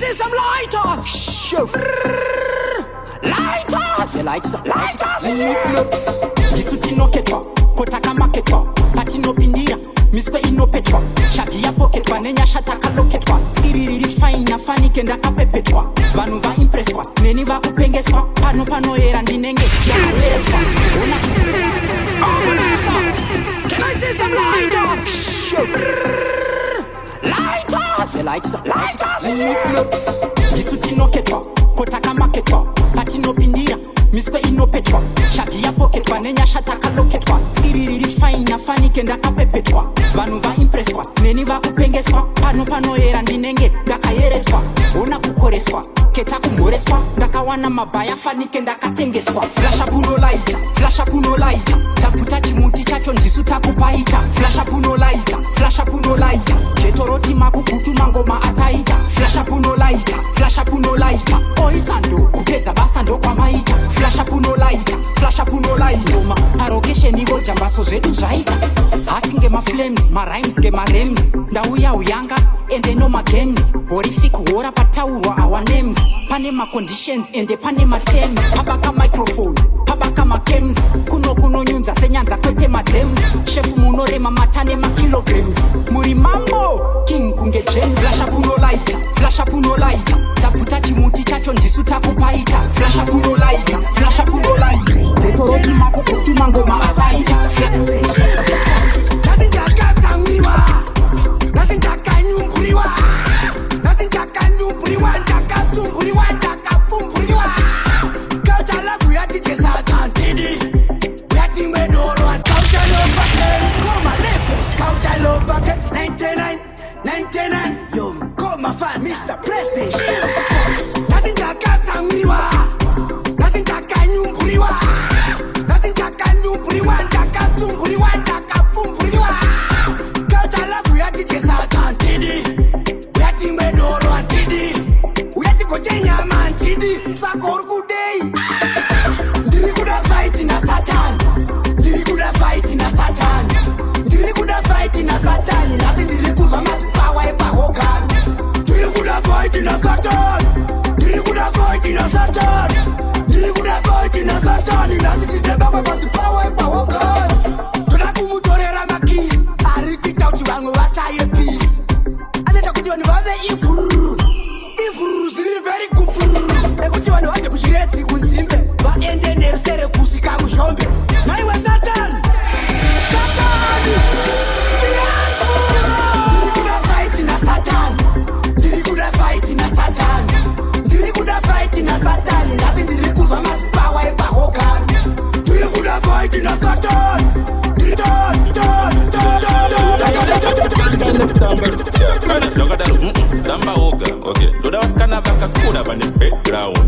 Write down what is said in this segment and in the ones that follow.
see some lighters? Lighters! Lighters! Gisuti no ketwa, kotaka maketwa, pati no pindia, Mr. Inopetwa, shaki ya poketwa, nenya shataka loketwa, siriri faina fani kenda kapepetwa, vanu va impreswa, neni va kupengeswa, pano era ndinenge, yakureswa, Can I see some lighters? Lighters! Gisuti no ketwa, kotaka maketwa, pati no pindia, Mr. Inopetwa, shaki ya poketwa, nenya shataka loketwa, siriri faina fani kenda kapepetwa, vanu va impreswa, neni va kupengeswa, pano era ndinenge, dakayereswa, ona kukoreswa, keta kumoreswa, ndakawana mabaya fani kenda katengeswa, flasha puno laita, tafuta chimuti chacho ndisuta kupaita, flasha puno laita, ketoroti makukutu mangoma ataita, flasha puno laita, oisando, kugeza basando kwa maita, flasha puno laita, Roma, arogesheni vo jambaso zetu zvaita, hatinge ma flames, ma rhymes ge ma rems, ndauya uyanga, ende no ma gangs, horrific hora pataurwa our names, pane ma conditions, ende pane ma terms, habaka microphone, habaka ma chems, kuno nyunza senyanza kwete ma dems, chef munorema matane ma kilograms, muri mambo, king kunge gems, flasha puno laita, tafuta chimuti chacho ndisuta kupaita, flasha puno laita, zetoroti makukutu mangoma ataita, Mr. Prestige.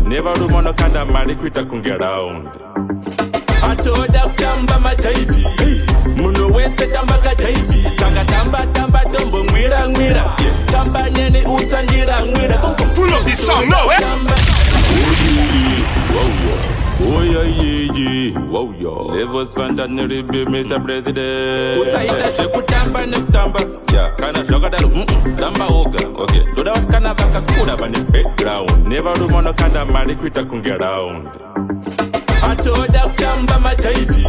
Never do mono kanda mali kwita kunge round. Atoda kamba machaifi, muno wese tamba kachaifi, tamba tombo mwira, tamba nyene usangira mwira. Pull up this song now, eh? Oh yeah, wow yo. Levels fandanary be Mr. President. Usaita cheku tamba neptamba, yeah. Kana joga daru, tamba oga, okay. Doda waskana baka kuda bani background. Never do mono kanda mali kwita kunge round. Atoda kamba machaifi,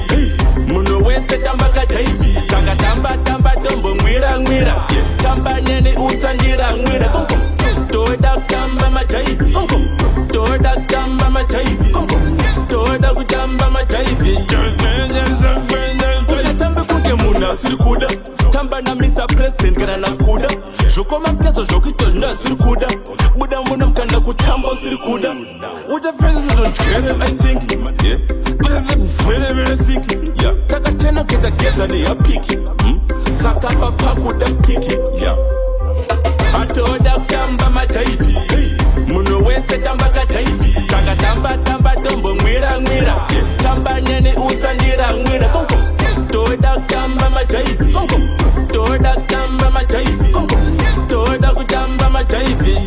muno wese tamba kachaifi, tamba tombo mwira, tamba nyene usangira mwira. Toda kamba machaifi, toda kamba machaifi, toda kutamba machaifi. Tamba kunge muna sirikuda, tamba na Mr. President kana nakuda. Jokoma mtezo jokito na sirikuda, buda muna mkanda kutamba sirikuda. Uja friends don't care them, I think, yeah. But they're very sick, yeah. Taka tena keta ni ya piki, saka papa kuda piki, yeah. Atoda kamba machaifi, muno wese tamba kachaifi, tamba tombo mwira, tamba nyene usangira mwira. Toda kamba machaifi, toda kamba machaifi, toda kutamba machaifi.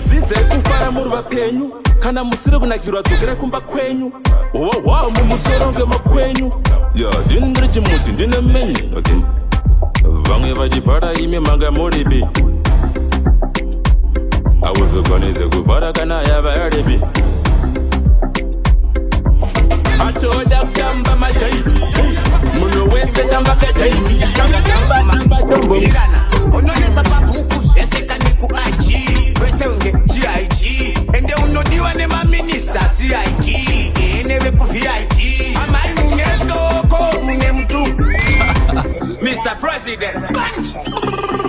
Zize kufara muruba penyu, kana musire kunakirwa dzokera kumba kwenyu. Wow, mumusoronge makwenyu, yeah. Ndinri chimuti ndine meni, okay. Vamwe vachibvara ime manga muripi, awuzukoneze kuvara kana yava yarebi atoda kutamba majaivi muno wese tamba kajaivi kanga tamba tombo ononesa pabuku seseka niku IG wetenge GIG ende unodiwa ne ma minister CIG eneve ku VIG amai munestoko mune mtu Mr. President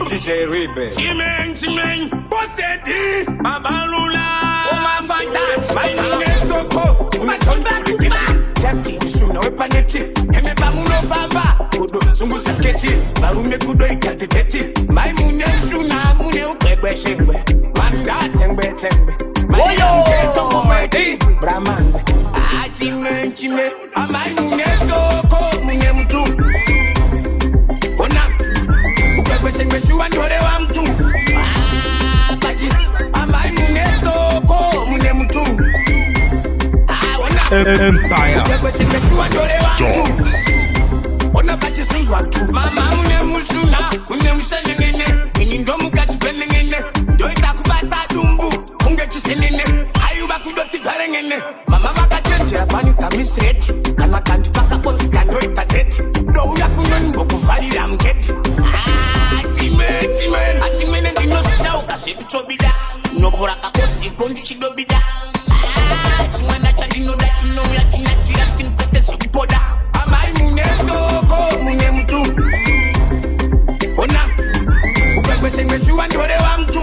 DJ Ribe Chimen Bosedi Abalula Oma Fanta Mai munestoko Matonda Kiba Champi Suno Epaneti Heme Bamuno Famba Kudo Sungu Sisketi Barume Kudo Ikatipeti Mai munesuna Mune Ukwekwe Shengwe Manda Tengbe Oyo Toko Maiti Bramande Chime Amai munestoko Mune mtu Ona Ukwekwe Shengwe Shuwa Ndore wa mtu Baki Amai munestoko Mune mtu Empire. Ona bachi sinzwa tu mama une musuna une musenene inindo mukachipendene ndo itakubata dumbu ungechisenene ayuba kudoti parengene mama makachenjera pani kamisreti kana kandi pakabotsi kando itateti ndo uya kunonimbo kuvalira muketi atimene ndinosida ukasekuchobida nokora kabotsi kondichidobida chimwana chandinoda chinouya chinatira skinipete sekupoda amai munestoko mune mtu ona ukwekwesemesiwa ndore wa mtu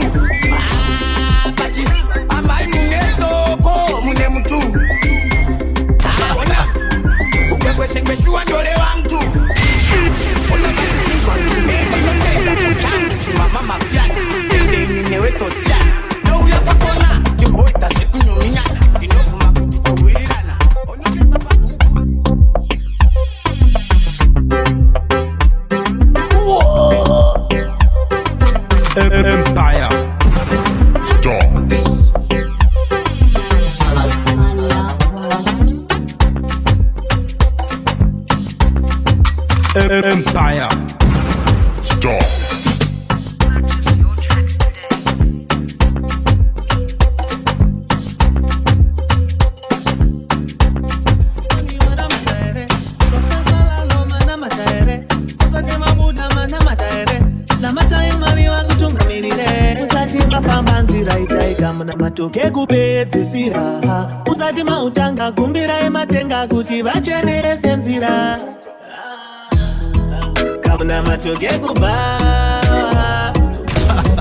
bati amai munestoko mune mtu ona ukwekwesemesiwa ndore wa mtu ona bati sinzwa mtu notenda kuchanga chimama mafiana ndenewetosiana nouya pakona chimboita sekunyuminyana ndinovuma kuti powirirana onokesa pabuku Empire. Stars. Empire. Stars. Matoke kupedzisira usati mautanga gumbira ematenga kuti vachenerese nzira kamuna matoke kubawa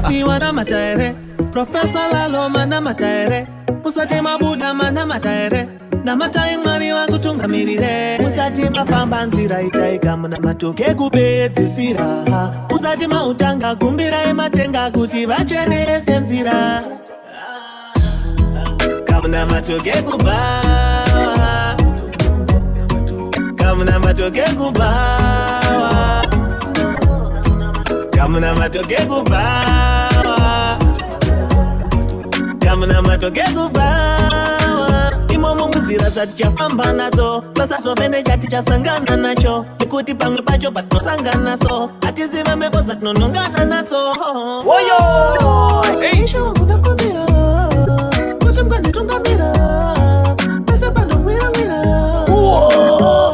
niwana mataere Professor Lalo mana mataere usati mabuda mana mataere na matai mwari wangu tungamirire usati mafamba nzira itaika muna matoke kupedzisira usati mautanga gumbira ematenga kuti vachenerese nzira kamuna matoke kubawa kamuna matoke kubawa kamuna matoke kubawa kamuna matoke kubawa imomo munzira zatichafamba nadzo pasazovene chatichasangana nacho nekuti pamwe pacho patinosangana so hatizive mhepo dzatinonongana nadzo kunakumbira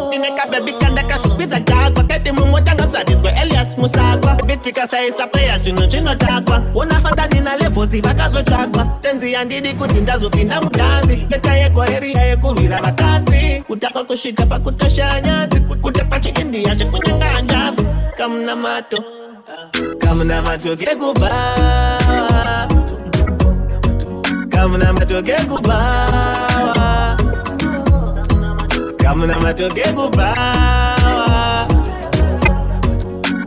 ndinekabebikandakasupidza chakwa kati mumotanga msadidzwe Elias Musakwa bitikasaisa pleya zvino zvinotakwa unafandanina levhosi vakazotsvakwa tenzi yandidi kuti ndazopinda mudanzi teta yegoreriya yekurwira vakadzi kutapa kusvika pakutosha nyadzi kuti pachiindiya zvekunyanga hanjadzi kamuna mato kekubawa kamuna matoke kubawa kamuna matoke kubawa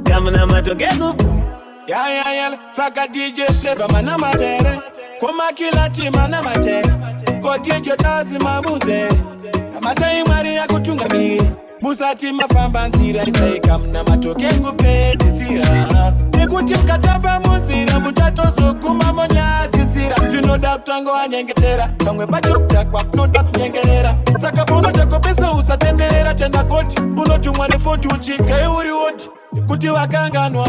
kamuna matoke kubawa ya saka DJ Flavor mana matere koma kila tima na matere ko DJ tazi mabuze amatai mari ya kutunga miri musati mafamba nzira isaika mna matoke kupedisira nekuti mkatamba munzira mutatozo kuma monyadzisira tinoda kutango anyengetera pamwe pacho kutakwa kunoda kunyengerera saka paunotakopesa usatenderera tenda koti unotumwa nefoti uchika euri woti kuti wakanganwa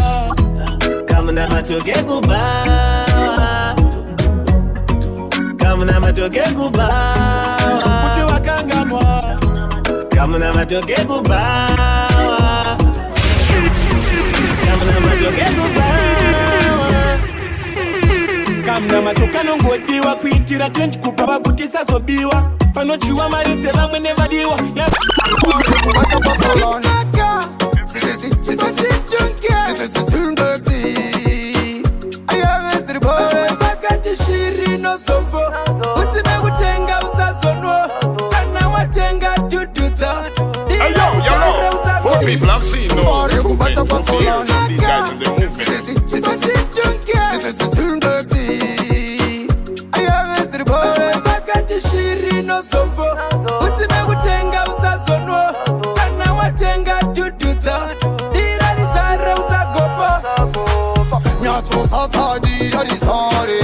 kamuna matoke kubawa Kamuna matoke kubawa kuti wakanganwa Kamuna matoke kubawa Kamuna matoke kubawa Kamuna matoka nongodiwa kuitira change kupaba kuti sazobiwa panochiwa marise vamwe nevadiwa shiri no sofo usina kutenga usasono kana watenga tututsa What people have seen, no. These guys in the movement. shiri no sofo usina kutenga usasono kana watenga tututsa dira disare usagopa Nyato sata dira disare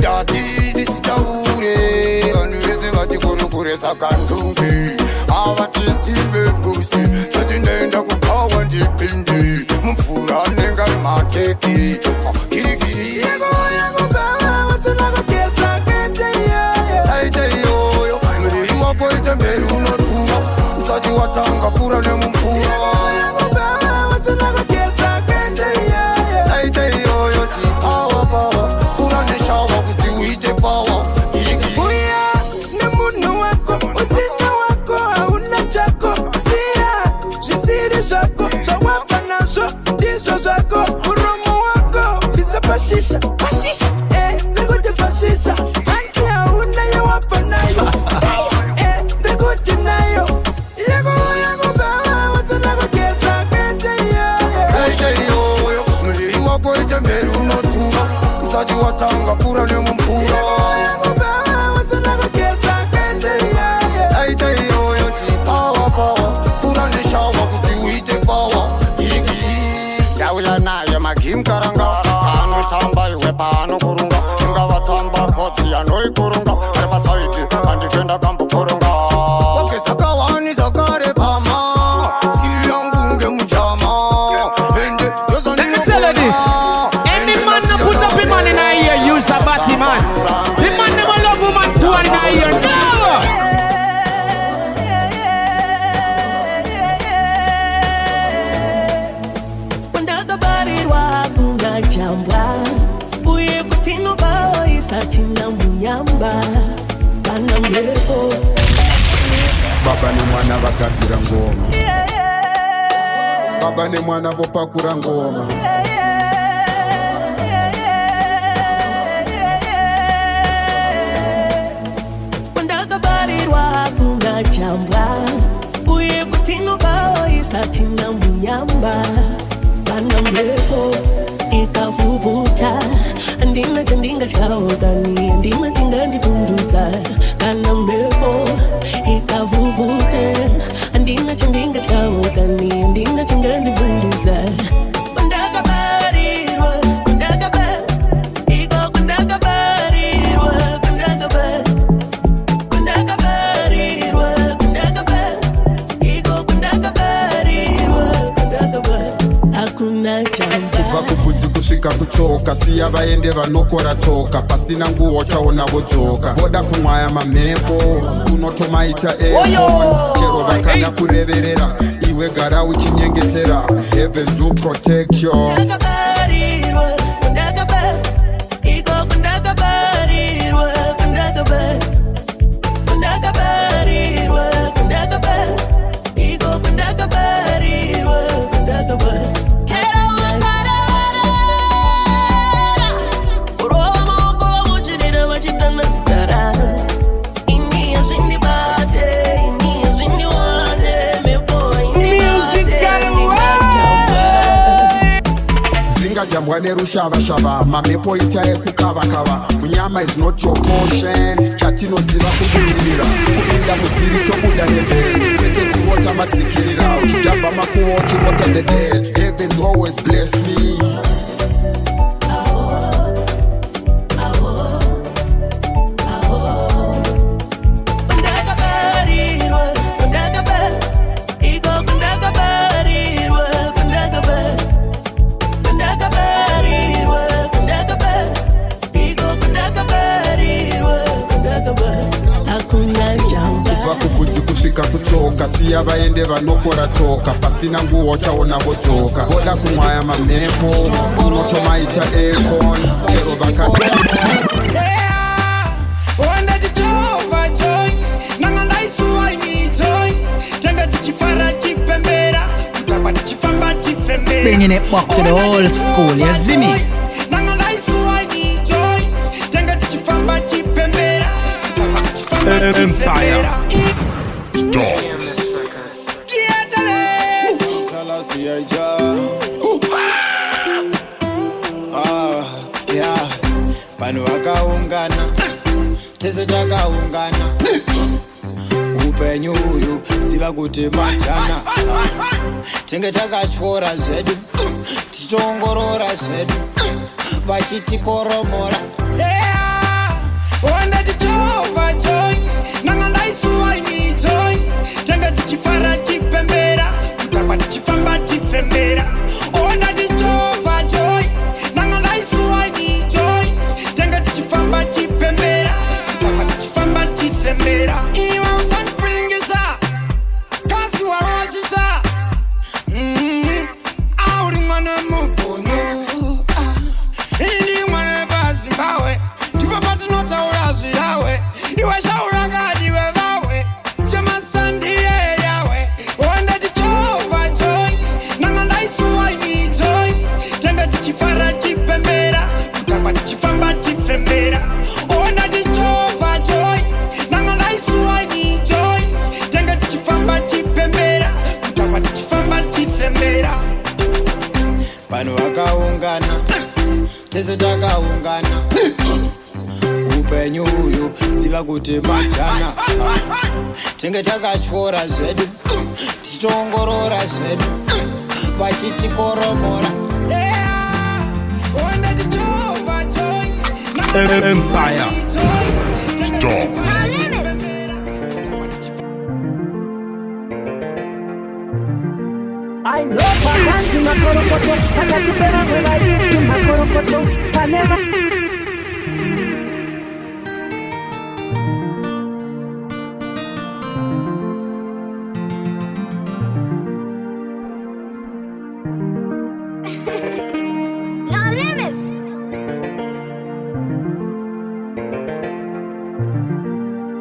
Dati disitaure Anueze ngati kurukuresa kandungi Awati silve busi Satinenda kukawa ndipindi Mfura nenga makeki Kirikiri Yego bawa wasunako kesa kete yoyo Saite yoyo Mwiri wako itemberu unotua Usati watanga pura ne mfura Yego bawa wasunako kesa kete yoyo Saite yoyo chipawa pawa Pura ne shawa kuti uite pawa Uya ne munu wako usina wako hauna chako Sia jisiri shako Chawapa nazo ndizo zako Uromo wako visa pashisha Nikuti pashisha Anki hauna ya wapa nayo Nikuti nayo Yego bawa wasunako kesa kete yoyo Saite yoyo Mwiri wako itemberu unotua Usati watanga pura ne mfura Saite yoyo chipawa pawa Pura ne shawa kuti uite pawa Yauya naye magim karanga Pano tamba iwe pano kurunga Inga watamba kotsi anoi kurunga Arpa saiti andifenda kambu kurunga Wakesa kawani zakare pama Skiri yangu unge mujama Let me tell you this. Any man that put up him man in a ear, use a batty man. The man never love woman too in a ear. No! Kundaga bari wa kunga chamba Uye kutino bao isatina munyamba Kana mleko Baba ni mwana wakatira ngoma Baba ni mwana vopakura ngoma Kundaga bari wa kunga chamba Uye kutino bao isatina munyamba Kana mleko ikavuvuta Andina chandinga chkaodani Andina chinga ndifunduza Kana mleko ikavuvuta Andina chandinga chkaodani Andina chinga ndifunduza Kundaga barirwa Kundaga bar Iko kundaga barirwa Kundaga bar Kundaga barirwa Kundaga bar Iko kundaga barirwa Kundaga bar Hakuna chamba Kubva kupfudzi kusvika kutsoka Siya vaende vanokora tsoka Pasina nguo chaona vodzoka Voda kumwaya mamhepo Kunotomaita epo Chero vakada kureverera Iwe gara uchinyengetera Heavens will protect you Kundaga barirwa Kundaga bar Iko kundaga barirwa Kundaga bar Kundaga barirwa Kundaga bar Iko kundaga barirwa Kundaga bar Chera wakara Urowa moko uchirira wachitana sitara Inni yazindi bate Inni yazindi wade Mepo inni bate Inni bachamba Zingajambwa nerushava-shava Mamhepo ita ekukava-kava Munyama is not your portion Chatinoziva kubudirira Kupinda muziri tobuda nebe Kwete kuota matsikirira Uchijamba makuwa uchivota the dead Heavens always bless me Kundaga barirwa Kundaga bar Iko kundaga barirwa Kundaga bar Kundaga barirwa Kundaga bar rega kutsoka siya vaende vanokora tsoka pasina nguo chaona vodzoka voda kumwaya mamhepo unotomaita ekon chero Wanda tichova joy nanga ndaisuwa joy tenga tichifara chipembera kutapa tichifamba tifembera Bringing it back to the old school, you see me? Nanga ndaisuwa joy tenga tichifamba chipembera kutapa tichifamba tifembera Pano wakaungana tese takaungana upenyu uyu siva kuti machana tenge takachora zvedu tichongorora zvedu vachitikoromora wanda tichova joy nanga ndaisuwa joy tenge tichifara chipembera kutapa tichifamba tifembera wanda tichova joy nanga ndaisuwa joy tenga tichifamba tipembera kutapa tichifamba tifembera iwa usanipringisa kasi warosisa auri mwana mubono ili mwana bazimbabwe ndipo patinotaura zviyawe iwe shaurangadiwe vawe chemasandiye yawe wanda tichova joy nanga ndaisuwa joy tenga tichifara chipembera kutapa tichifamba tifembera ona tichova joy nanga ndaisuwa joy tenga tichifamba tipembera kutapa tichifamba tifembera vanhu vakaungana tese takaungana upenyu uyu siva kuti majana tenge takachora zvedu tichongorora zvedu vachitikoromora ona tichova joy Empire. Stop. I know pakanzi makorokoto akatipera mwevaiti makorokoto paneva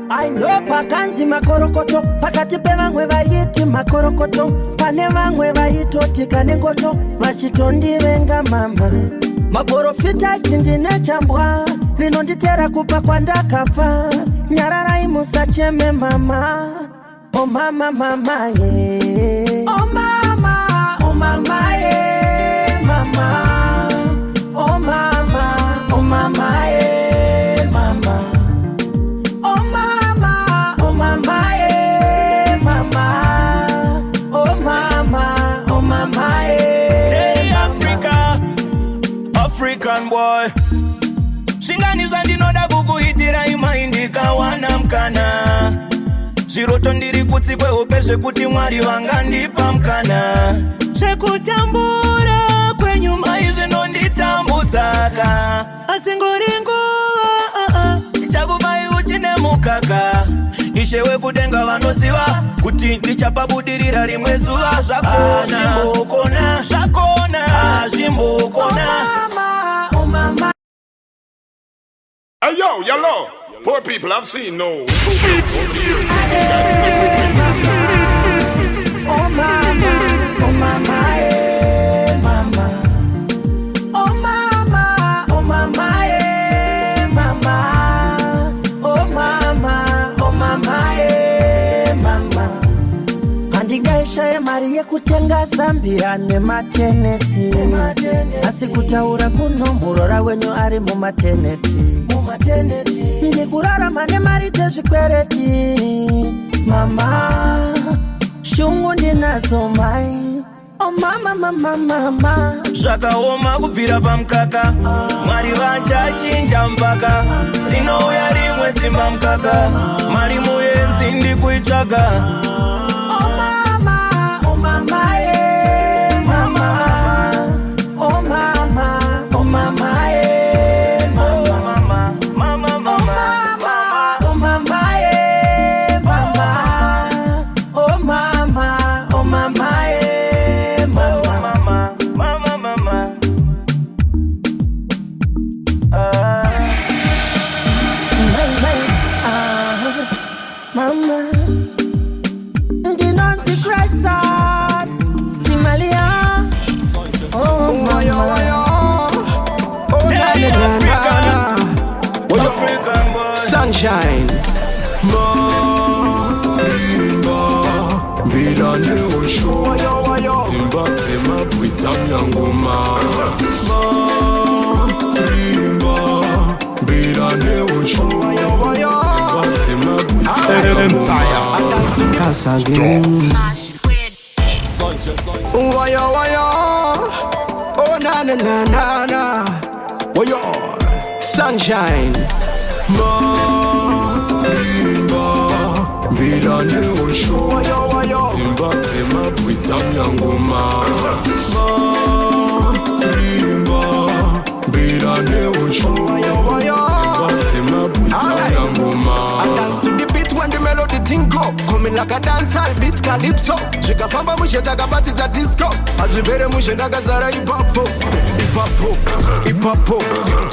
I know pakanzi makorokoto pakati pevamwe vaiti makorokoto pane vamwe vaitotika nengoto vachitondivenga mama maporofita chindine chambwa rinonditera kupa kwandakafa nyararai musacheme mama o mama mama ye o mama ye mama o mama ye mama African boy shinganiza ndinoda kukuitira imaindika wana mkana zviroto ndiri kutsikwe upe zvekuti mwari vangandipa mkana zvekutambura kwenyuma izvinonditambudzaka asingori nguva ndichakubai uchine mukaka ishe wekudenga vanoziva kuti ndichapabudirira rimwe zuva zvakona zvimbokona Hey yo, yellow. Poor people, I've seen no. Oh mama, oh mama, eh, mama. Oh mama, oh mama, eh, mama. Oh mama, oh mama, eh, mama. Andingaisha ya mari yekutenga Zambia nematenesi asikutaura kuno murora wenyu ari mumateneti ndikurara mane mari tezvikwereti mama shungu ndinazo mai oh mama zvakaoma kubvira pamukaka mwari vachachinja mpaka rinouya rimwe simba mukaka mari muyenzi ndikuitsvaga oh mama yeah mama oh mama yeah mama oh mama yeah mama sunshine. Marimba, Birane Osho, Simba Tema Bwitam Yangoma. Marimba, Birane Osho, Simba Tema Bwitam Yangoma. Waya waya, oh na na na na na, waya, sunshine. Marimba, Birane Osho, Simba Tema Bwitam Yangoma. Marimba, Birane Osho, Simba Tema Bwitam Yangoma. I dance to the beat when the melody thing go. Coming like a dancehall beat calypso. Shikafamba mushetaga party za disco. Ajibere mushendaga zara ipapo. Ipapo, ipapo,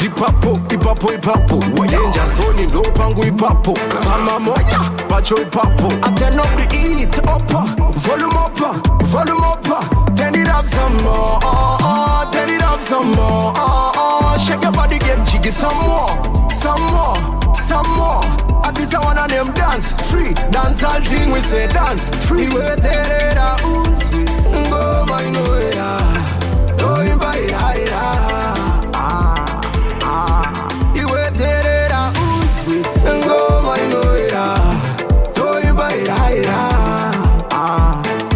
ipapo, ipapo, ipapo. Danger zone ndo pangu ipapo. Mama moya, pacho ipapo. I turn up the heat up, volume up, volume up. Turn it up some more, turn it up some more. Shake your body, get jiggy some more, some more, some more. At this I wanna name dance free. Dance all thing we say dance free. We terera unswe ngo mainoera. Going by higher. Iwe terera unswe ngo mainoera. Going by higher.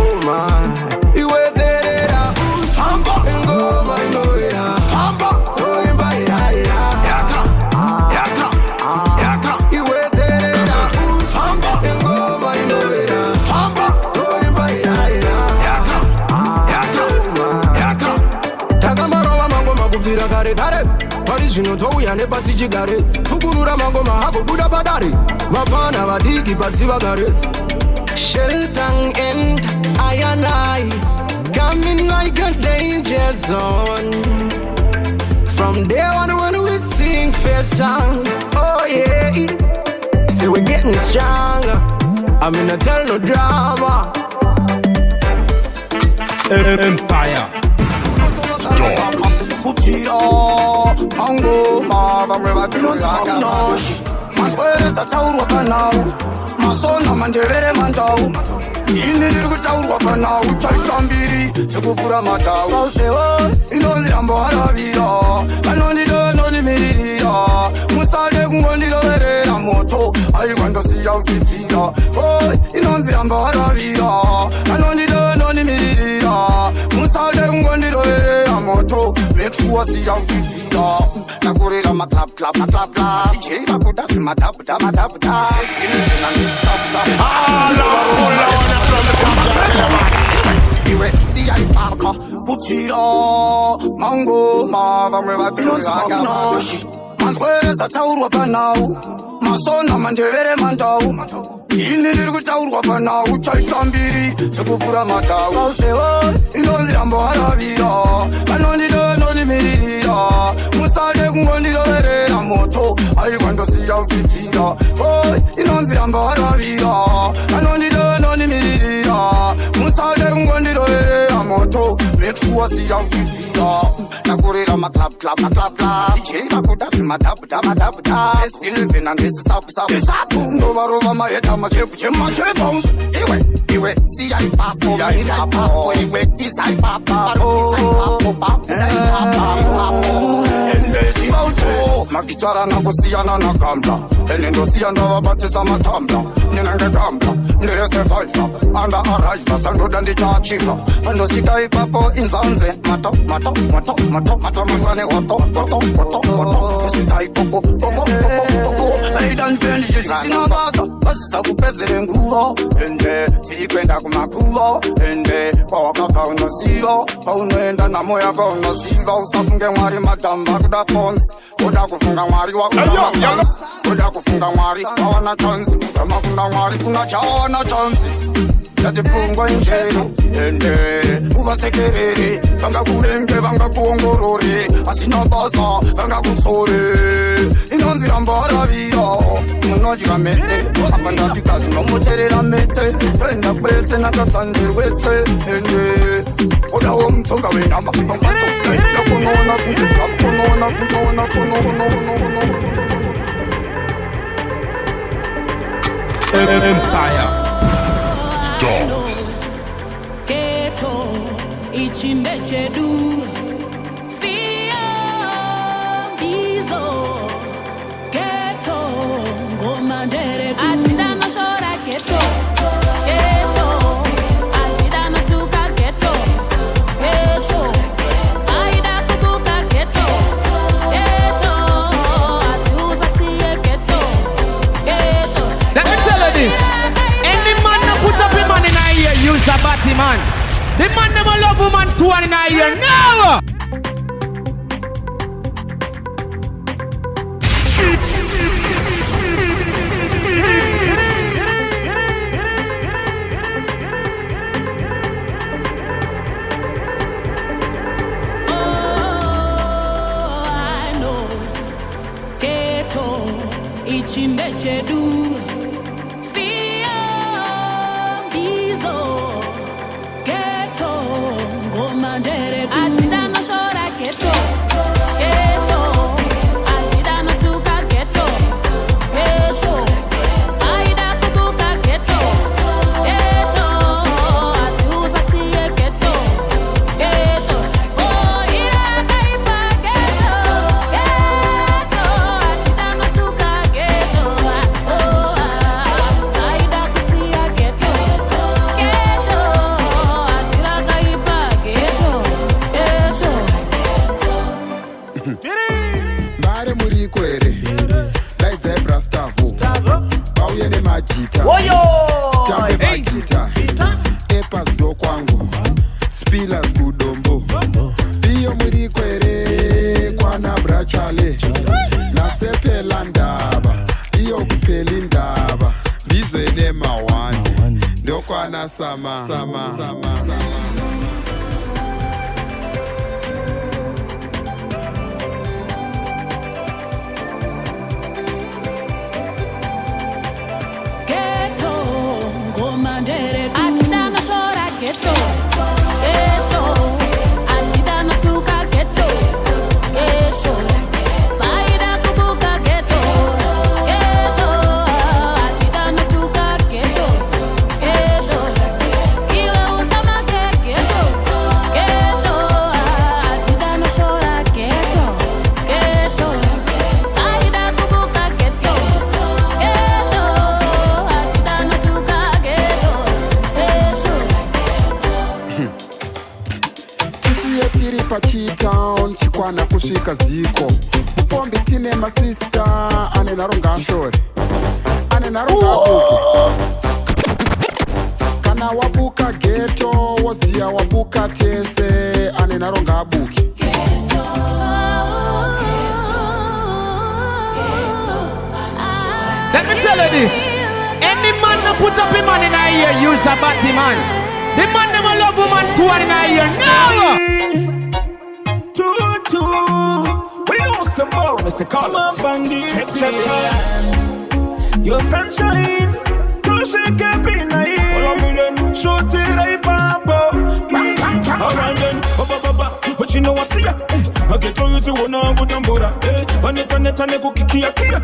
Oh my. Iwe terera unswe ngo mainoera. Going by higher. Yaka. Iwe kare kare Parizino touya ne basi chigare Fukunura mangoma hako buda badari Vapana vadiki basi bagare Sheltang end I and I Coming like a danger zone From day one when we sing first song Oh yeah Say we're getting stronger I'm in a tell no drama Empire Putira, Mango, Mama, Masqueresa Tauru Panau, Masona Mandere Mandau, Iniru Tauru Panau, Chambiri, Chakupura Matau, Inozambo Haravira, Anonida, Nonimira, Musade Gundiro, Moto, I want to see how to see ya. Oh, Inozambo Haravira, Anonida, Nonimira, Musade Gundiro, Moto, make sure see how to see ya. Nakurira ma clap clap ma clap clap. Jeva kudas ma tap tap ma tap tap. Iwe si ai paka Putira Mango Mava Meva Tinotsaka Masqueresa Tauru Panau Masona Mandere Mandau Iniru Tauru Panau Chambiri Chakupura Matau Inozambo Haravira Anonida Nonimira Musade Gundiro Moto I want to see how to see ya Oh Inozambo Haravira Anonida Nonimira Musade Gundiro Moto make sure see how to see ya Nakurira ma clap clap ma clap clap Jeva kudas ma tap tap ma tap tap Still living and this is up Over my head I'm a chip my bones Iwe see I pass for ya papa Iwe tis I papa Makitara na kusiana na kamla Enendo sianda wabatisa matambla Ninenge kamla Nirese faifa Anda araifa Sando dandi chachifa Ando sika ipapo inzanze Mato Mangane wato Sika ipoko Aidan fendi jisina basa Basa kupezele nguvo Ende Silikwenda kumakuvo Ende Kwa wakaka unosivo Kwa unuenda na moya kwa unosivo Usafunge mwari madamba kuda ponsi Kuda kufunga mwari wa kuna Kuda kufunga mwari wa wana chansi Kama kuna mwari kuna chawana chansi Yati fungwa njero Ende Uva sekerere Banga kulenge banga kuongorore Asina basa Banga kusore Inonzi rambara vira Munojira mese Apanda tikasi no muterera mese Fenda kwese na katsanjir wese Ende Oda omtonga wena Makifonga tose Yakonona. Empire. Stop. Keto ichimbe chedu fia bizo keto ngoma ndere atida no shora keto keto atida no tuka keto keto aida kubuka keto keto asuza siye keto keto. Let me tell you this. Any man that put up a man in a ear, use a batty man. The man never love woman two and in a ear. Never! I know keto ichimbe chedu fia bizo keto ngoma ndere atida no shora keto keto atida no tuka keto keto aida kubuka keto keto asuza siye keto keto oh ira kaipa keto keto atida no tuka keto oh aida kusia keto keto asira kaipa keto keto. Bare muri kwere like zebra stavu bauye ne majita tambe majita epas do kwangu spillers kudombo bio muri kwere kwana brachale na sepela ndaba iyo kupeli ndaba bizo ene mawani ndo kwana sama Keto ngoma ndere atida no shora keto keto atida no tuka keto keto baida kubuka keto keto atida no tuka keto keto iwe usama keto keto atida no shora keto keto baida kubuka keto keto atida no tuka keto keto. Iye tiri pachitown chikwana kushika ziko ufombi tine masista ane naronga shore ane naronga buki kana wabuka ghetto wozia wabuka tese ane naronga buki Let me tell you this. Any man that put up a man in a ear, use a batty man. The man never love woman two and in a ear. Never! What you want some more? It's a come on, bandit. Your sunshine, to shake up in the ear. Follow me then, shoot it like Pablo. Alright then, but you know I see ya. I get to you to one on good and Buddha. Vanetane kukikia kia.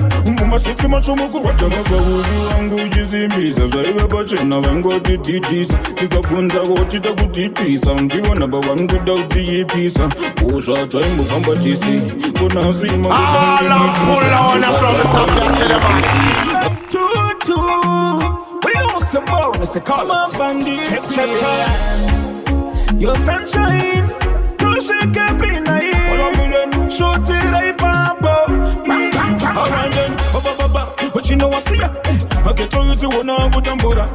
Mashiti machomuku wachagaga uri wangu jizimbiza. Zaiwe bache na wengo tititisa. Tikafunda wotita kutitisa. Ndiwa number one without the pisa. Usha time bufamba tisi. Kuna zima pull on from the top, just tell them. Tutu. What you want some more? It's a come on, bandit. Your sunshine, to shake up in the ear. Follow me then, shoot it like Pablo. Alright then, but you know I see ya. I get to you to one on good and Buddha.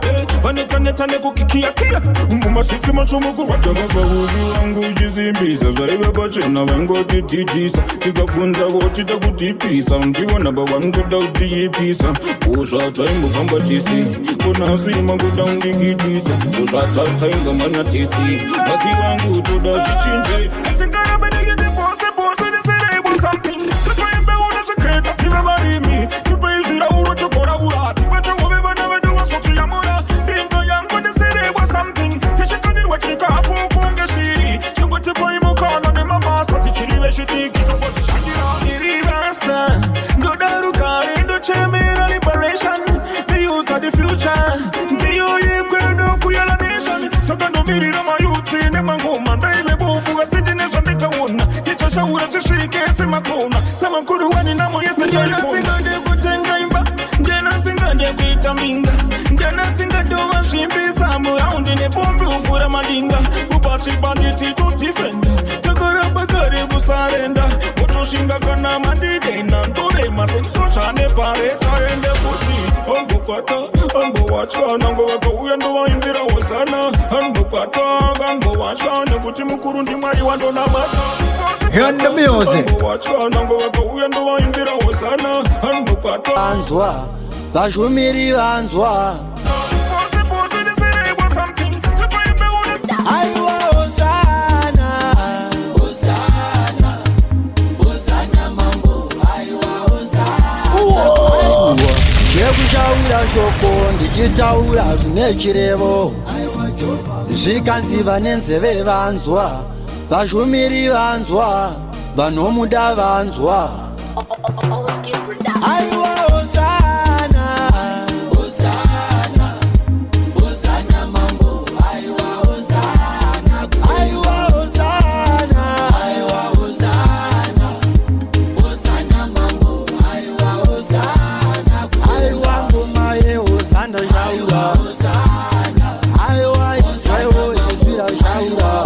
Vanetane kukikia kia. Mashiti machomuku wachagaga uri wangu jizimbiza. Zaiwe bache na wengo tititisa. Tikafunda wotita kutitisa. Ndiwa number one without the pisa. Usha time bufamba tisi. Kuna zima kudangikitisa. Usha time gamana tisi. Basi wangu tuda shichinje. I think I am better get the boss and they say they want something. The time they want us a creator. You never leave me. You pay me the uro to go to ura. But you will never do us to Yamura. Being the young when they say they want something. Teach you can what you got for Kunga City. You got to buy more car on the mama. So teach you where she take it to go to Shakira. Rasta. Do the Ruka, do Chemera liberation. The youth are the future. shaura zisvike semakona samakuru wani namo yese ndanasingade kutenga imba ndanasingade kuita minga ndanasingadiwa zvimbisa muraundi nepombi uvura madinga kubachi banditi totifenda takarabagare kusarenda otoshinga kana madidena ndorema sekusochane pare taende futi ambokwata ambowacha nangowakauya ndovaimbira wozana ambokwata ambowacha nekuti mukuru ndimwari wandonamata Hear the music. Vanzwa, vashumiri vanzwa. Aiwa Hosanna, Hosanna, Hosanna mambo. Aiwa Hosanna. Chekutaura shoko ndichitaura zvine chirevo. Zvikanziva nenzeve vanzwa. Vashumiri vanzwa, vanomuda vanzwa. Aiwa Hosanna, Hosanna, Hosanna mambo. Aiwa Hosanna, Aiwa Hosanna, Aiwa Hosanna, Hosanna mambo. Aiwa Hosanna, Aiwa ngoma ye Hosanna shaura. Aiwa Israel Yesira shaura.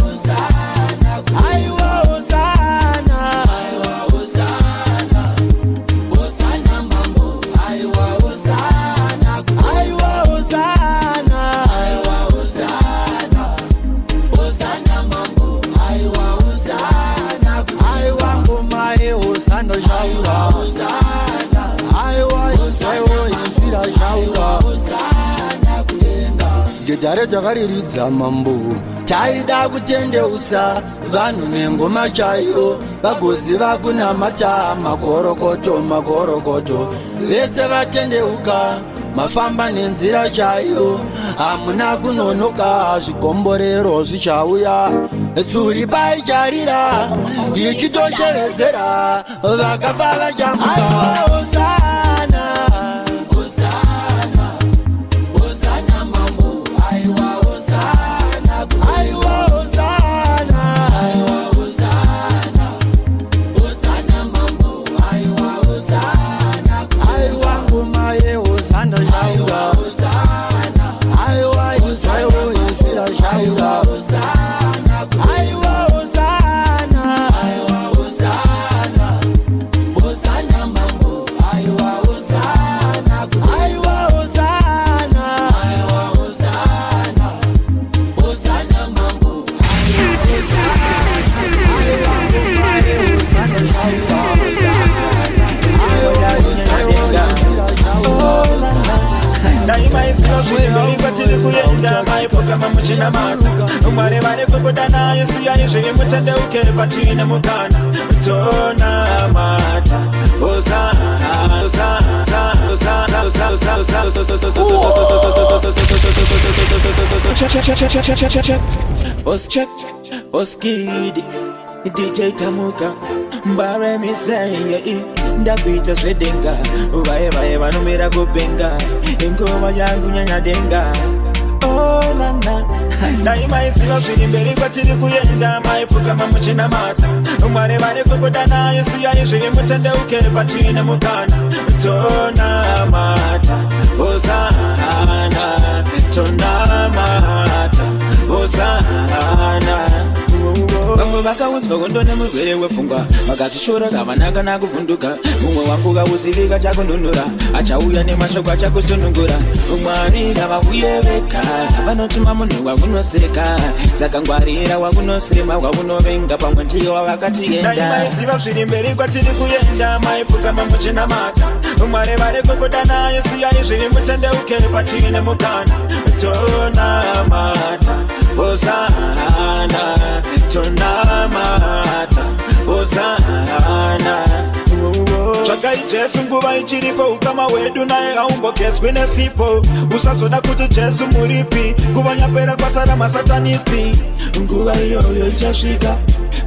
Gitare takariridza mambo taida kutendeutsa vanhu nengoma chayo vagoziva kunamata makorokoto makorokoto vese vatendeuka mafamba nenzira chayo hamuna kunonoka zvikomborero zvichauya tsuri paijarira ichitoshevedzera vakafa vachamuka. Check, Boss Kid, DJ Tamuka, Bare mi say, Ndapita Zvedenga, Uvae Vanumira Gobenga, Ingoma yangu nyanya denga. Oh nana, daima isilo shiri mberi kwa tiri kuyenda, maifuka mamuchina mata. Umare kukodana, yusi ya yushi mutende uke pachine mukana. Tona mata, Hosanna, tona mata, Hosanna. Bamwe vakaunzwa kundone muzvere wepfungwa vakazvishora kavananga nakuvhunduka mumwe wangu kauzivika chakununura achauya nemashoko achakusunungura umwarira vauye veka vanotuma munhu wakunoseka saka ngwarira wakunosema wakunovenga pamwe ndiyo wavakatienda daimaiziva zviri mberi kwatiri kuenda maifuka mamuchina mata umware vari kukodana yesiyai zviri mutendeuke pachine mukana tonamata Hosanna tonamata Hosanna. Chakai Jesu nguva ichiripo ukama wedu naye haumbogezwi nesipo usazoda kuti Jesu muripi nguva nyapera kwasara masatanisti nguva iyoyo ichasvika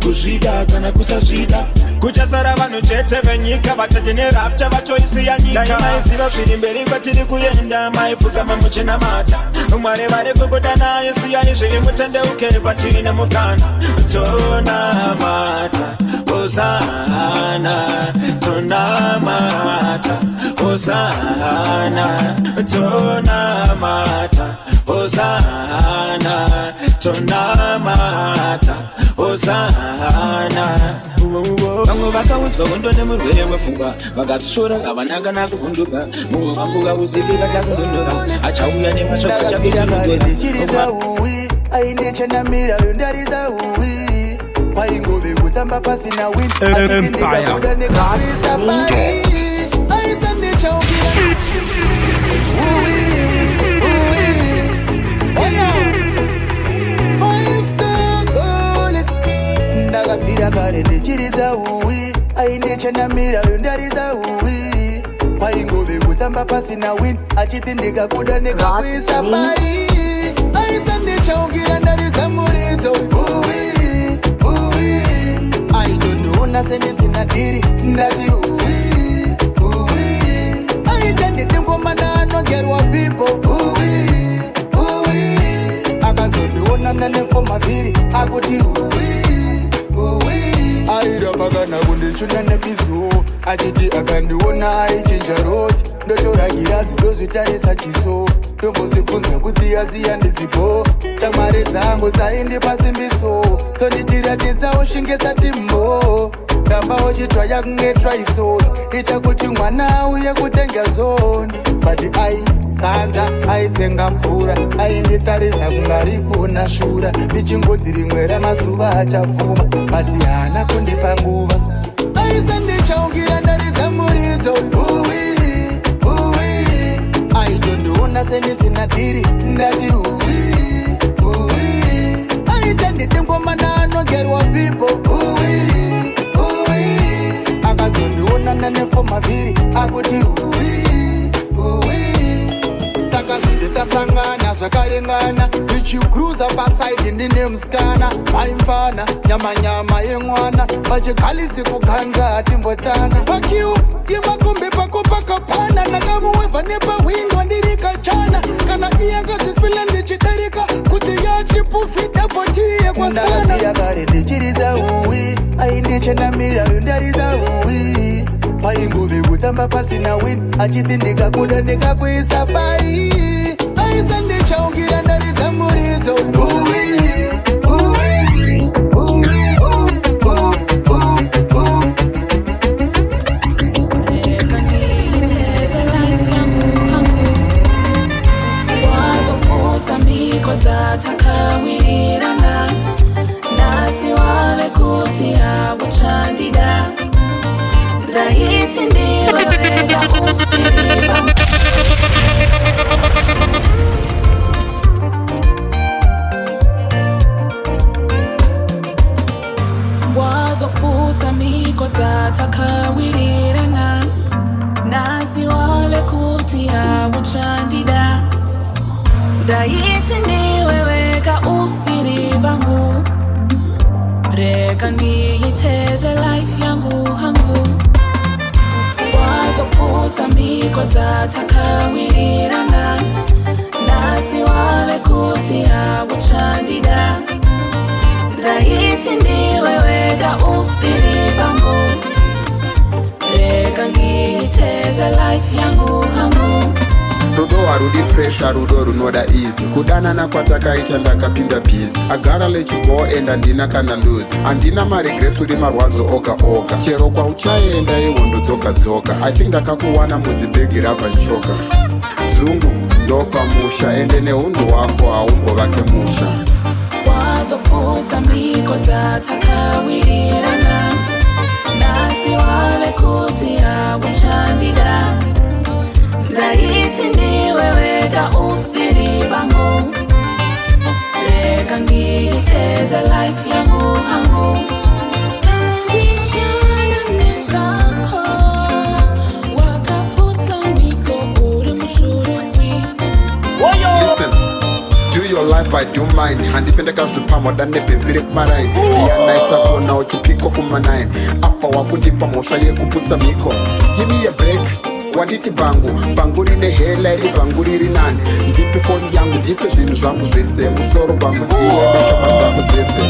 kuzvida kana kusazvida kuchasara vanhu chete venyika vatatenera apcha vachoisi yanyika dai maiziva zviri mberi kwatiri kuenda maipfugama muchenamata mwari vari kukuda nayo siyani zviri mutendeuke kwatine mukana tonamata osana tonamata osana tonamata osana tonamata osana vamwe vakaudzwa kundo nemurwere wepfungwa vakatishora ngavananga nakuvhunduka mumwe vakuva uzivika takundondora achauya nemashokachakuzindora uwi aindechanamira yondarisa uwi waingove kutamba pasina win achitindikakuda nekakuisa pai aisandechaukira uwi oyo 5-star goals ndakabvira kare ndichiridza uwi aindechanamira yondarisa uwi waingove kutamba pasina win achiti ndikakuda nekakuisa pai aisandechaukira ndaridza muridzo uwi aitondiona sendisina diri ndati uwi aita ndidingomana anogerwa pipo uwi akazondiona ndanefomavhiri akuti uwi airamba kana kundichuna nebizo achiti akandiona aichinja roti ndotora girazi ndozvitarisa chiso ndombozvibvunza kuti yaziya ndizipo chamwari dzangu dzaindipa simbiso tsonditiratidzao shingesa timbo rambawo chitwaya kunge twaisoni ita kuti mwana auye kutenga zoni but ai kanza aitsenga mvura ainditarisa kungari kuona shura ndichingoti rimwe ramazuva achabvuma but hana kundipa nguva aisandichaungira ndaridza muridzo uwi aitondiona sendisina diri ndati uwi aita ndidingomana anogerwa pipo uwi akazondiona nanefomavhiri akuti uwi takazviti tasangana zvakarengana ichikruza pasaidi ndine musikana maimfana nyamanyama yemwana pachigalisi kuganza timbotana pakiu yemakombe pako pakapana ndakamuwevha nepawindo ndirikachana kana iyakazifila ndichidarika kuti yatripufidebotiye kwasana kare ndichiridza uwi aindichenamira yondaridza uwi paingove kutamba pasina win achiti ndikakuda ndikakuisa pai aisandichaungira ndaridza muridzo uwi tatakawirirana nasi wave kuti hakuchandida ndaiti ndiwe wega usiriva wazoputa miko tatakawirirana nasi wave kuti hakuchandida ndaiti ndiwe wega usiri vangu rega ndiiteze life yangu hangu wazoputa miko tatakawirirana nasi wave kuti hakuchandida ndaiti ndiwe wega usiri vangu rega ndiiteze life yangu hangu rudo harudi pressure, rudo runoda easy kudanana kwatakaita ndakapinda busy agara let you go and andina kana lose andina maregrets uri marwadzo oga oga chero kwauchaenda ihondo dzoga dzoga I think ndakakuwana muzibhegi ravanchoka dzungu ndopamusha ende neundu wako haumbovake musha wazoputa miko tatakawirirana nasi wave kuti hakuchandida ndaiti ndiwe wega usiri vangu rega ndiiteze life yangu hangu andichana nezvako wakaputa miko uri mushuruwi Listen, do your life I do mine. And if you take us to palm, then they baby marai. Yeah, nice up now to pick up on my nine. Apa wakundi pamosa ye kuputsa miko. Give me a break. Waditi bangu, banguri ne hela ili banguri rinani. Ndipe phone yangu, ndipe zinu zangu zese. Musoro bangu ndiye, neshama zangu zese.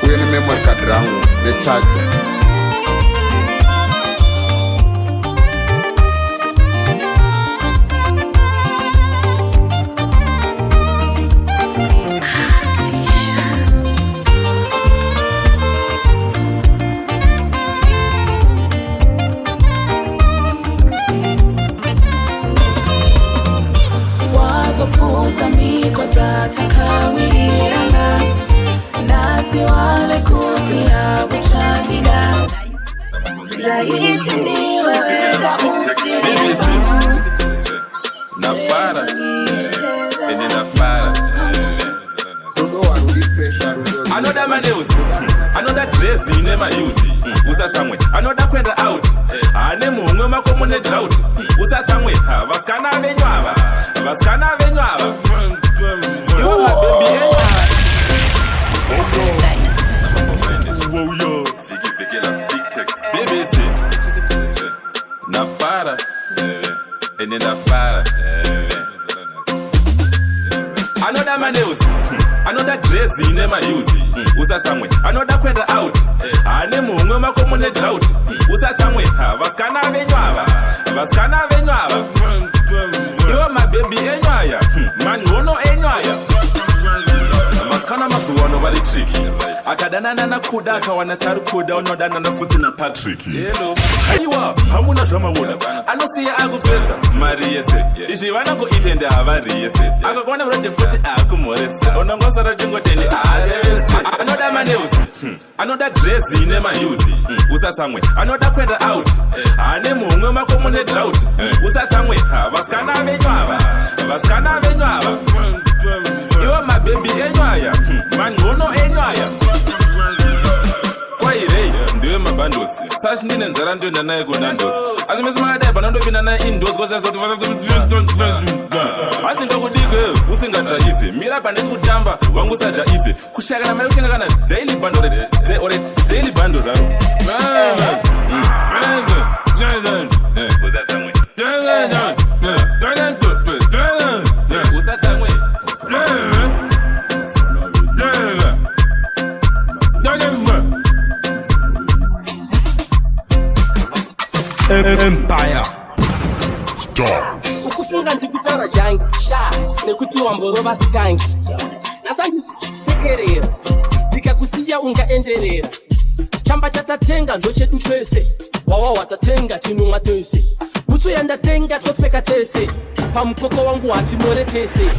Uye ni memory card rangu, ne charge. Takawirana nasi wale kutia kuchandida zaidi ni wewe ka usiri na para ene na para another man use another dress in my use usa somewhere another kwenda out ane mungwe makomone drought usa somewhere vaskana venywa another man use another dress in my use usa somewhere another kwenda out ane mungwe makomone drought usa somewhere vaskana venywa you are my baby enwaya man wono enwaya maskana masuwano bali tricky akadana na kuda kawana charu kuda onodana na futi na Patrick hello aiwa hamuna drama wona anosiya akupeza mari yese izivana ko itende avari yese akakona brode futi akumorese onongosa rajingotende another man use another dress in my use usa somewhere another kwenda out ane mungwe makomone drought usa somewhere vaskana venywa you are my baby enwaya man wono enwaya kwaire ndiwe mabandos sash ndine nzara ndo ndanaye kunandos azimezima ade banando binana indos goza zote ati ndokudike usingadrive mira bandesi kutamba wangu saja ive kushaka na mali utenga kana daily bundle daily bundle zaro Empire ukufunga ndikutara jangi sha nekuti wamboro basikangi nasandisekerera ndikakusiya ungaenderera chamba chatatenga ndochedu twese wawa watatenga tinumwa twese butsu yandatenga topfeka tese pamukoko wangu watimore tese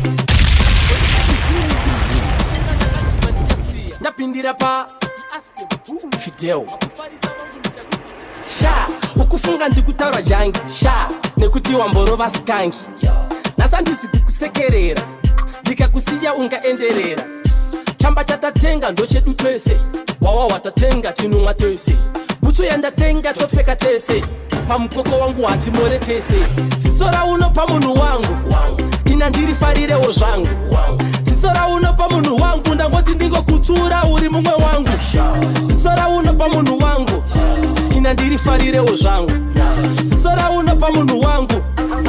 ndapindira pa Fidel sha ukufunga ndikutaura jangi sha nekuti wamboro basikangi nasandisi kukusekerera ndikakusiya ungaenderera chamba chatatenga ndochedu twese wawa watatenga tinumwa twese butsu yandatenga topfeka tese pamukoko wangu watimore tese sisora uno pamunhu wangu ina ndirifarirewo zvangu sisora uno pamunhu wangu ndangoti ndingokutsura uri mumwe wangu sisora uno pamunhu wangu ina ndirifarirewo zvangu sisora uno pamunhu wangu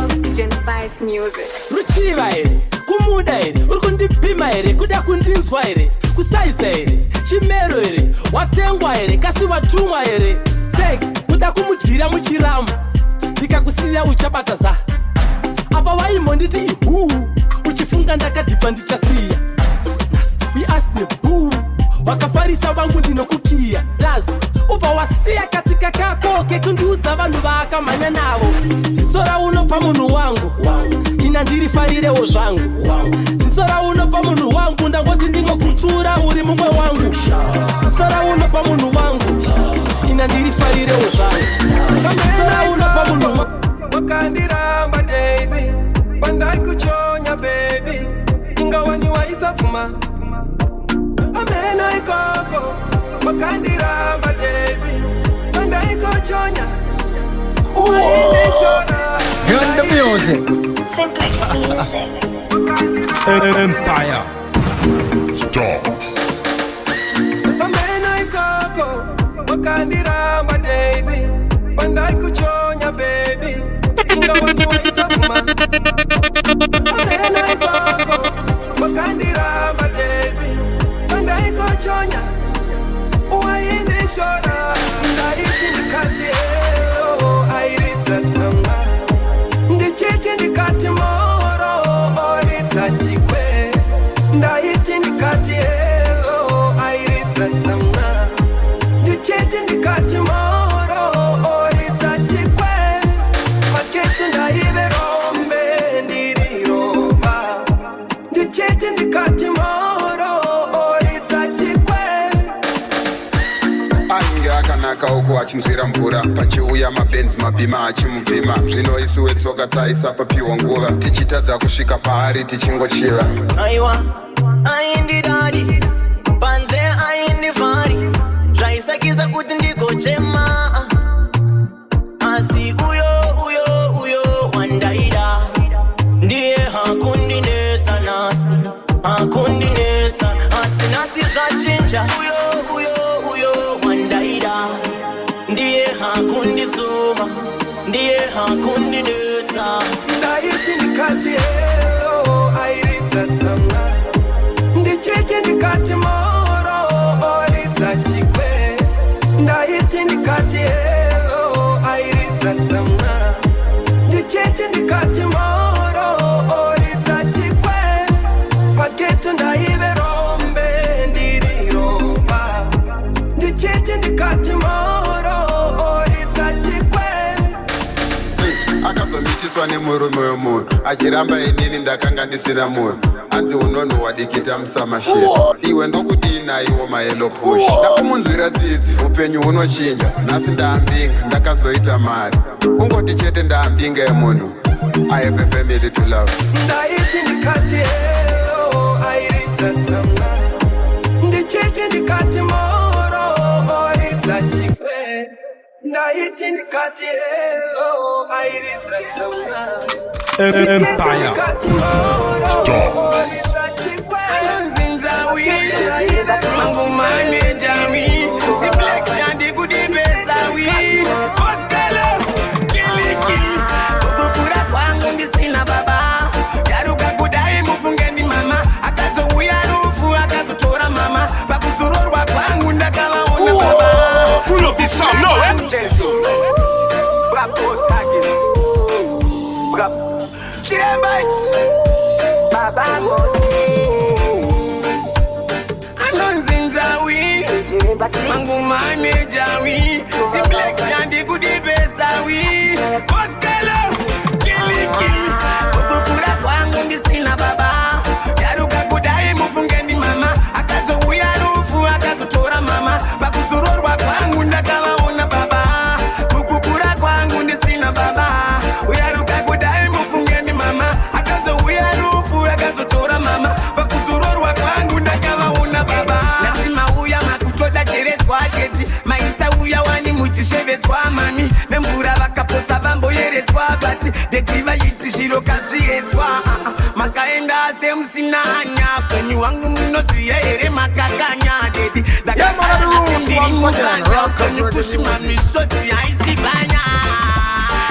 Oxygen 5 music ruchiva here kumuda here uri kundipima here kuda kundinzwa here kusaiza here chimero here watengwa here kasi watumwa here tseki kuda kumudyira muchiramu ndikakusiya uchabata za apa waimonditi ihu uchifunga ndakadhipa ndichasiya we ask them who wakafarisa vangu ndinokukiya lazi ubva wasiya katika kako kekundiudza vanhu vaakamhanya navo zisora uno pamunhu wangu ina ndirifarirewo zvangu zisora uno pamunhu wangu ndangoti ndingokutsura uri mumwe wangu zisora uno pamunhu wangu ina ndirifarirewo zvangu zisora uno pamunhu wangu wakandiramba Daisy pandaikuchonya baby ingawani waisafuma amena ikoko wakandiramba Daisy pandaikuchonya uwainishona hear the music Simplex music Empire Amena ikoko, wakandira daisy. Bandai kuchonya baby, inga wani wa isafuma. Amena ikoko, wakandira daisy. Bandai kuchonya, uwaindi shora. Ndaiti nikati eo, airitza tsama. Ndichiti nikati moro, oritza chikwe. Ndaiti nikati eo, airitza tsama. Ndichiti nikati moro, oritza chikwe. Paketu ndaive rombe, ndirirova. Ndichiti nikati moro, oritza chikwe. Ainge akanaka uko achinzwira mvura pachiuya mabenzi mabhima achimuvhima zvino isuwe tsoka taisa papiwa nguva tichitadza kusvika paari tichingochiva aiwa aindi dadi panze aindi fari zvaisakiza kuti ndigochema asi uyo wandaida ndiye hakundinetsa nasi hakundinetsa asi nasi zvachinja uyo wandaida ndiye hakunditsuma ndiye hakundinetsa ndaiti nikati elo airitsa tsama ndichiti nikati moro oritsa chikwe ndaiti nikati elo airitsa tsama ndichiti nikati moro oritsa chikwe paketu ndaive rombe ndirirova ndichiti nikati moro oritsa chikwe akazomitiswa nemurume wemunhu achiramba inini ndakanga ndisina munhu anzi unondo wadikita musamashiro iwe ndokudina iwo maelo push ndakumunzwira tsitsi upenyu hunochinja nhasi ndaambinga ndakazoita mari kungoti chete ndaambinga yemunhu I have a family to love ndaiti ndikati elo airitsa tsama ndichiti ndikati moro oritsa chikwe ndaiti ndikati elo airitsa tsama Empire. Pull up this song now, eh? Mangumane jawi, simplex yandi kudi besawi. Postelo, kiliki, kukukura kwangu ndisina baba. Yaruka kudai mufungeni mama, akazo uyarufu akazo tora mama. Bakusurorwa kwangu ndakawaona baba. Kukukura kwangu ndisina baba. Uyaruka kudai mufungeni mama, akazo uyarufu akazo tora mama. Bakusurorwa kwangu ndakawaona baba. Lazima uya makutoda cherezwa keti, maisa uya wani muchishevetswa mami. Nemvura vakapotsa vamboyeretswa basi, dediva yiti shiro kazviedzwa. Makaenda semusinanya, penyu wangu munoziya here makakanya dedi. Dakakana sembiri muganda, penyu kushima misoti haisibanya.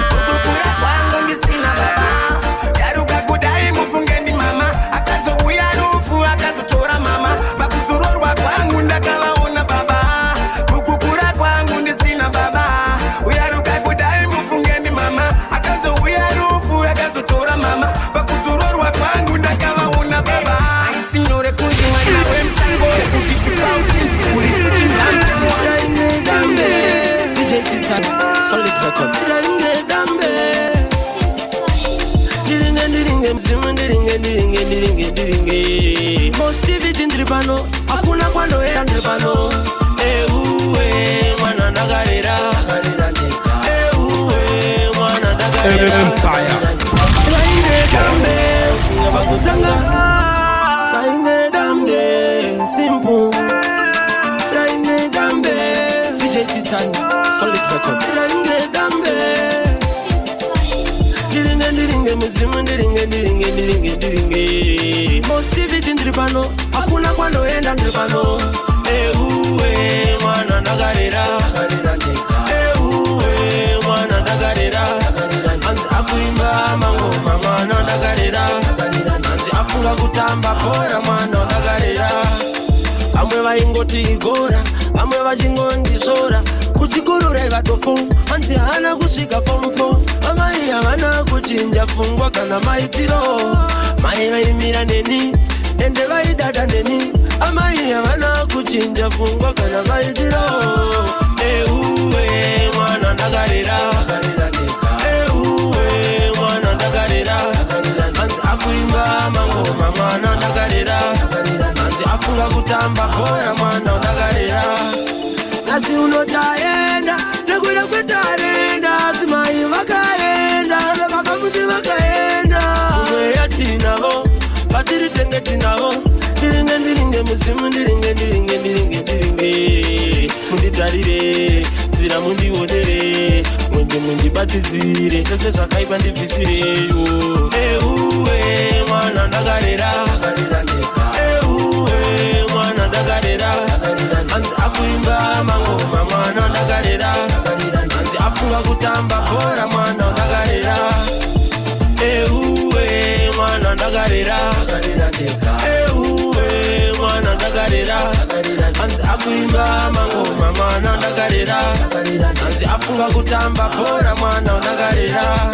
Kukukura kwangu ndisina baba, yaruka kudai mufungeni mama. Akazo uya rufu akazotora mama, bakuzororwa kwangu ndakawaona baba. Kukukura kwangu ndisina baba, uyaruka kudai mufungeni mama. Akazo uya rufu akazotora mama, bakuzororwa kwangu ndakawaona baba. Aisinore kunzi mwana wemsango, kukikupa uchinzi kuri kuchindambe. Solid records. Positivity ndripano, hakuna kwando ya ndripano. Ewe mwana ndagarira, ewe mwana ndagarira. Nainge dambe, ngabakutanga. Nainge dambe, simple. Nainge dambe, DJ Titan, Solid Records. Nainge dambe. Ndiringe mudzimu, ndiringe. Positivity ndripano, hakuna kwando kwanoenda ndipano. Ewe mwana ndakarira, ewe mwana ndakarira, anzi akuimba mangoma mwana ndakarira, anzi afunga kutamba bhora mwana ndakarira. Amwe vaingoti igora, amwe vachingondisora, kuchigurure vatofo, anzi hana kusvika form 4. Amai havana kuchinja pfungwa kana maitiro, mai vaimira neni ende vaidada neni, amai havana kuchinja pfungwa kana maitiro. Ewe mwana ndakarira, ewe mwana ndakarira, anzi akuimba mangoma mwana ndakarira, anzi afunga kutamba bhora mwana ndakarira. Asi unotaenda nekuda kwetarenda, asi mai vakaenda vakafuti vakaenda. Mweya tinavo patiri tenge tinavo, ndiringe ndiringe mudzimu ndiringe ndiringe ndiringe ndiringe, munditarire nzira mundionere, mwenje mundibatidzire, zvose zvakaipa ndibvisireyo. Ewe mwana ndakarera, ewe mwana ndakarera, anzi akuimba mangoma mwana ndakarera, anzi afunga kutamba bhora mwana ndakarera. Ewe mwana ndakarera, ewe mwana ndakarera, anzi akuimba mangoma mwana ndakarera, anzi afunga kutamba bhora mwana ndakarera.